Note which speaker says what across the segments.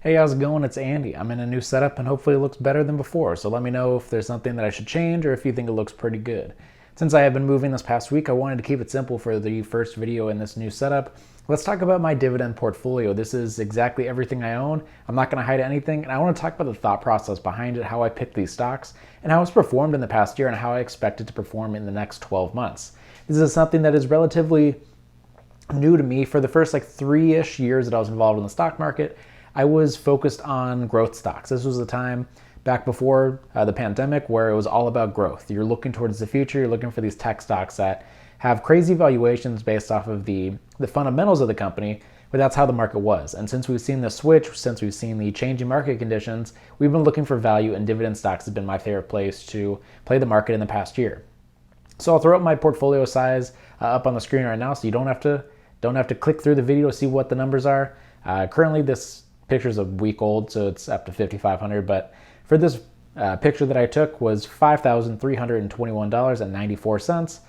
Speaker 1: Hey, how's it going? It's Andy. I'm in a new setup and hopefully it looks better than before, so let me know if there's something that I should change or if you think it looks pretty good. Since I have been moving this past week, I wanted to keep it simple for the first video in this new setup. Let's talk about my dividend portfolio. This is exactly everything I own. I'm not going to hide anything, and I want to talk about the thought process behind it, how I picked these stocks, and how it's performed in the past year and how I expect it to perform in the next 12 months. This is something that is relatively new to me. For the first 3-ish years that I was involved in the stock market, I was focused on growth stocks. This was the time back before the pandemic where it was all about growth. You're looking towards the future, you're looking for these tech stocks that have crazy valuations based off of the fundamentals of the company, but that's how the market was. And since we've seen the switch, since we've seen the changing market conditions, we've been looking for value, and dividend stocks have been my favorite place to play the market in the past year. So I'll throw up my portfolio size up on the screen right now, so you don't have to click through the video to see what the numbers are. Currently, this picture's a week old, so it's up to 5,500. But for this picture that I took was $5,321.94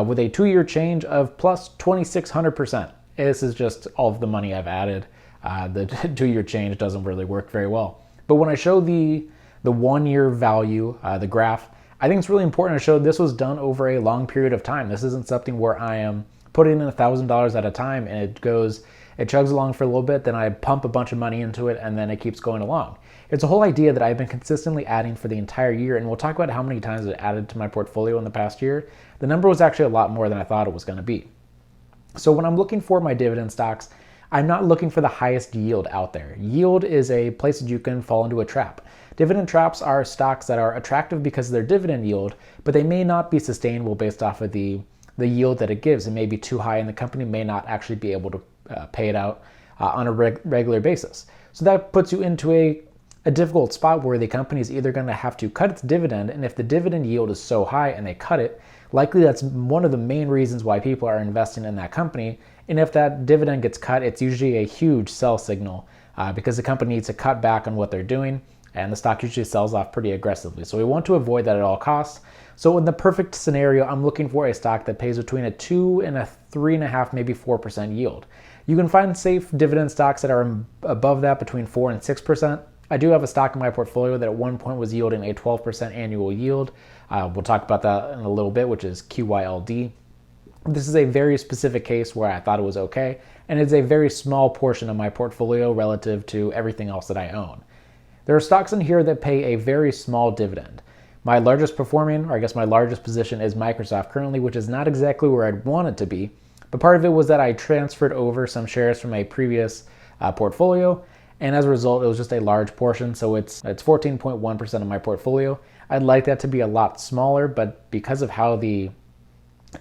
Speaker 1: with a 2-year change of plus 2,600%. This is just all of the money I've added. The 2-year change doesn't really work very well. But when I show the 1-year value, the graph, I think it's really important to show this was done over a long period of time. This isn't something where I am putting in $1,000 at a time and it chugs along for a little bit, then I pump a bunch of money into it, and then it keeps going along. It's a whole idea that I've been consistently adding for the entire year, and we'll talk about how many times it added to my portfolio in the past year. The number was actually a lot more than I thought it was going to be. So when I'm looking for my dividend stocks, I'm not looking for the highest yield out there. Yield is a place that you can fall into a trap. Dividend traps are stocks that are attractive because of their dividend yield, but they may not be sustainable based off of the yield that it gives. It may be too high, and the company may not actually be able to pay it out on a regular basis. So that puts you into a difficult spot where the company is either going to have to cut its dividend, and if the dividend yield is so high and they cut it, likely that's one of the main reasons why people are investing in that company. And if that dividend gets cut, it's usually a huge sell signal because the company needs to cut back on what they're doing, and the stock usually sells off pretty aggressively. So we want to avoid that at all costs. So in the perfect scenario, I'm looking for a stock that pays between a 2 and a 3.5, maybe 4% yield. You can find safe dividend stocks that are above that, between 4 and 6%. I do have a stock in my portfolio that at one point was yielding a 12% annual yield. We'll talk about that in a little bit, which is QYLD. This is a very specific case where I thought it was okay, and it's a very small portion of my portfolio relative to everything else that I own. There are stocks in here that pay a very small dividend. My largest performing, or I guess my largest position, is Microsoft currently, which is not exactly where I'd want it to be. But part of it was that I transferred over some shares from a previous portfolio, and as a result, it was just a large portion, so it's 14.1% of my portfolio. I'd like that to be a lot smaller, but because of how the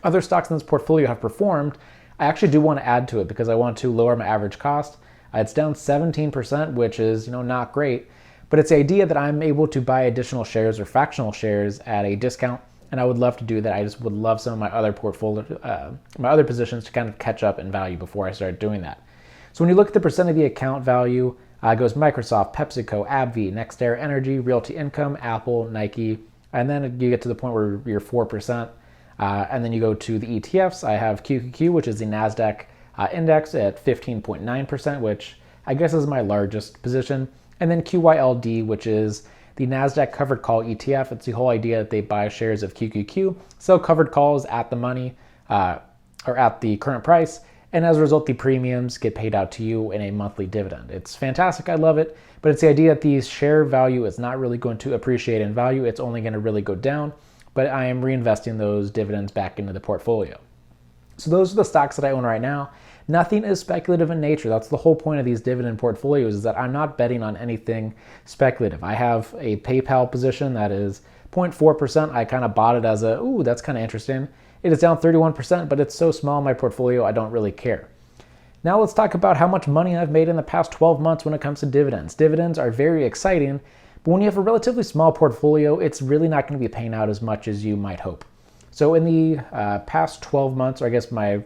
Speaker 1: other stocks in this portfolio have performed, I actually do want to add to it because I want to lower my average cost. It's down 17%, which is not great, but it's the idea that I'm able to buy additional shares or fractional shares at a discount, and I would love to do that. I just would love some of my other portfolio, my other positions to kind of catch up in value before I start doing that. So when you look at the percent of the account value, it goes Microsoft, PepsiCo, AbbVie, NextEra Energy, Realty Income, Apple, Nike, and then you get to the point where you're 4%. And then you go to the ETFs. I have QQQ, which is the NASDAQ index at 15.9%, which I guess is my largest position. And then QYLD, which is the NASDAQ covered call ETF. It's the whole idea that they buy shares of QQQ, sell covered calls at the money or at the current price. And as a result, the premiums get paid out to you in a monthly dividend. It's fantastic. I love it. But it's the idea that the share value is not really going to appreciate in value. It's only going to really go down. But I am reinvesting those dividends back into the portfolio. So those are the stocks that I own right now. Nothing is speculative in nature. That's the whole point of these dividend portfolios, is that I'm not betting on anything speculative. I have a PayPal position that is 0.4%. I kind of bought it as ooh, that's kind of interesting. It is down 31%, but it's so small in my portfolio, I don't really care. Now let's talk about how much money I've made in the past 12 months when it comes to dividends. Dividends are very exciting, but when you have a relatively small portfolio, it's really not going to be paying out as much as you might hope. So in the past 12 months, or I guess my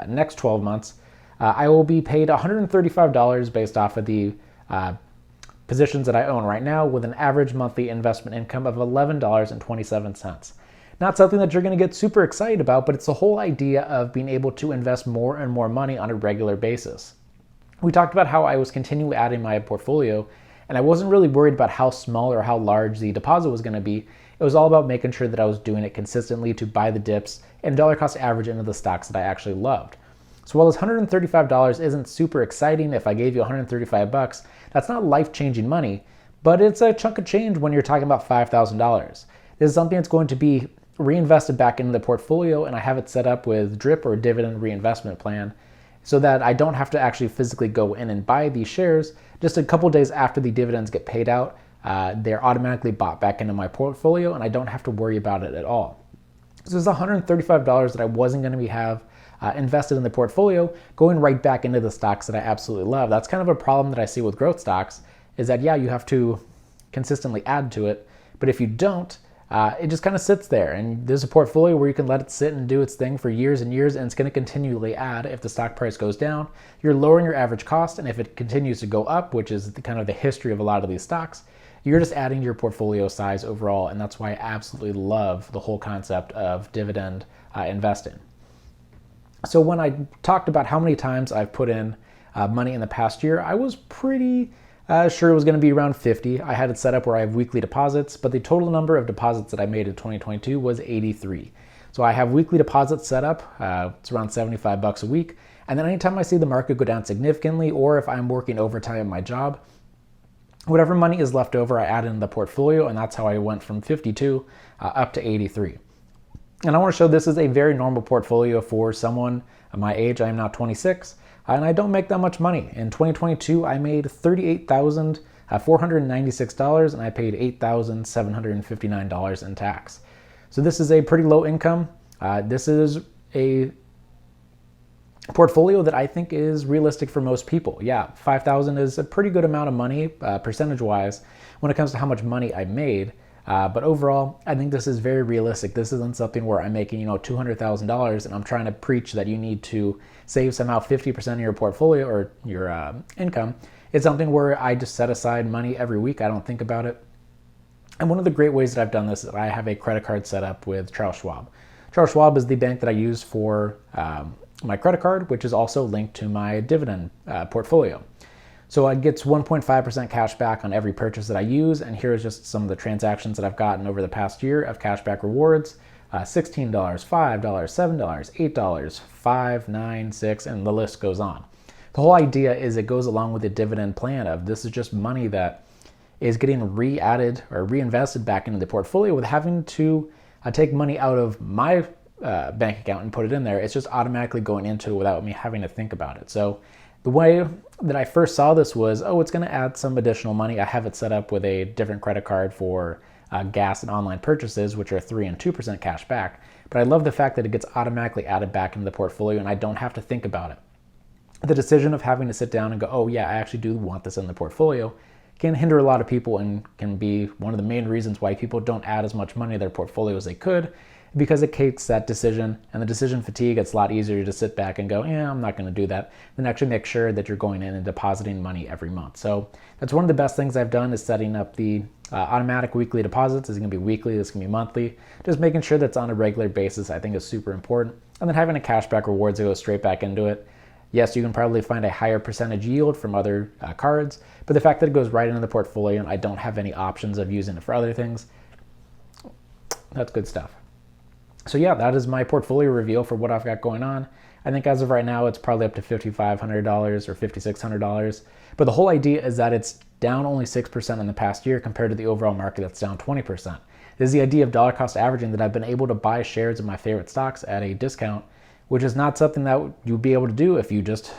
Speaker 1: next 12 months, I will be paid $135 based off of the positions that I own right now, with an average monthly investment income of $11.27. Not something that you're going to get super excited about, but it's the whole idea of being able to invest more and more money on a regular basis. we talked about how I was continually adding my portfolio, and I wasn't really worried about how small or how large the deposit was going to be. It was all about making sure that I was doing it consistently to buy the dips and dollar cost average into the stocks that I actually loved. So while this $135 isn't super exciting, if I gave you 135 bucks, that's not life-changing money, but it's a chunk of change when you're talking about $5,000. This is something that's going to be reinvested back into the portfolio, and I have it set up with DRIP or dividend reinvestment plan so that I don't have to actually physically go in and buy these shares. Just a couple days after the dividends get paid out, they're automatically bought back into my portfolio, and I don't have to worry about it at all. So this is $135 that I wasn't going to have invested in the portfolio, going right back into the stocks that I absolutely love. That's kind of a problem that I see with growth stocks, is that, yeah, you have to consistently add to it, but if you don't, it just kind of sits there, and there's a portfolio where you can let it sit and do its thing for years and years, and it's going to continually add. If the stock price goes down, you're lowering your average cost, and if it continues to go up, which is kind of the history of a lot of these stocks, you're just adding to your portfolio size overall, and that's why I absolutely love the whole concept of dividend investing. So when I talked about how many times I've put in money in the past year, I was pretty sure it was going to be around 50. I had it set up where I have weekly deposits, but the total number of deposits that I made in 2022 was 83. So I have weekly deposits set up. It's around 75 bucks a week. And then anytime I see the market go down significantly, or if I'm working overtime at my job, whatever money is left over, I add into the portfolio, and that's how I went from 52 up to 83. And I want to show this is a very normal portfolio for someone my age. I am now 26. And I don't make that much money. In 2022, I made $38,496, and I paid $8,759 in tax. So this is a pretty low income. This is a portfolio that I think is realistic for most people. Yeah, $5,000 is a pretty good amount of money, percentage-wise, when it comes to how much money I made. But overall, I think this is very realistic. This isn't something where I'm making, $200,000 and I'm trying to preach that you need to save somehow 50% of your portfolio or your income. It's something where I just set aside money every week. I don't think about it. And one of the great ways that I've done this is I have a credit card set up with Charles Schwab. Charles Schwab is the bank that I use for my credit card, which is also linked to my dividend portfolio. So it gets 1.5% cash back on every purchase that I use, and here is just some of the transactions that I've gotten over the past year of cashback rewards. $16, $5, $7, $8, $5, $9, $6, and the list goes on. The whole idea is it goes along with the dividend plan of this is just money that is getting re-added or reinvested back into the portfolio with having to take money out of my bank account and put it in there. It's just automatically going into it without me having to think about it. So the way that I first saw this was, it's going to add some additional money. I have it set up with a different credit card for gas and online purchases, which are 3% and 2% cash back. But I love the fact that it gets automatically added back into the portfolio and I don't have to think about it. The decision of having to sit down and go, oh yeah, I actually do want this in the portfolio, can hinder a lot of people and can be one of the main reasons why people don't add as much money to their portfolio as they could, because it takes that decision, and the decision fatigue. It's a lot easier to sit back and go, yeah, I'm not going to do that, than actually make sure that you're going in and depositing money every month. So that's one of the best things I've done, is setting up the automatic weekly deposits. This is going to be weekly, this is going to be monthly. Just making sure that's on a regular basis, I think, is super important. And then having a cashback rewards that goes straight back into it. Yes, you can probably find a higher percentage yield from other cards, but the fact that it goes right into the portfolio and I don't have any options of using it for other things, that's good stuff. So yeah, that is my portfolio reveal for what I've got going on. I think as of right now, it's probably up to $5,500 or $5,600. But the whole idea is that it's down only 6% in the past year compared to the overall market that's down 20%. This is the idea of dollar cost averaging, that I've been able to buy shares of my favorite stocks at a discount, which is not something that you'd be able to do if you just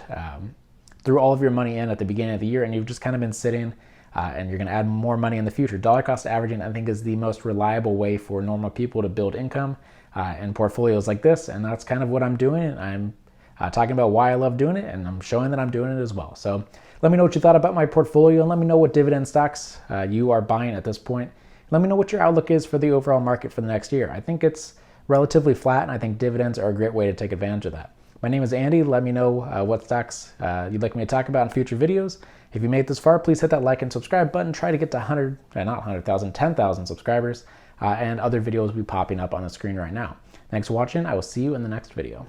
Speaker 1: threw all of your money in at the beginning of the year and you've just kind of been sitting and you're going to add more money in the future. Dollar cost averaging, I think, is the most reliable way for normal people to build income and portfolios like this, and that's kind of what I'm doing. And I'm talking about why I love doing it, and I'm showing that I'm doing it as well. So let me know what you thought about my portfolio, and let me know what dividend stocks you are buying at this point. Let me know what your outlook is for the overall market for the next year. I think it's relatively flat, and I think dividends are a great way to take advantage of that. My name is Andy. Let me know what stocks you'd like me to talk about in future videos. If you made it this far, please hit that like and subscribe button. Try to get to 10,000 subscribers, and other videos will be popping up on the screen right now. Thanks for watching. I will see you in the next video.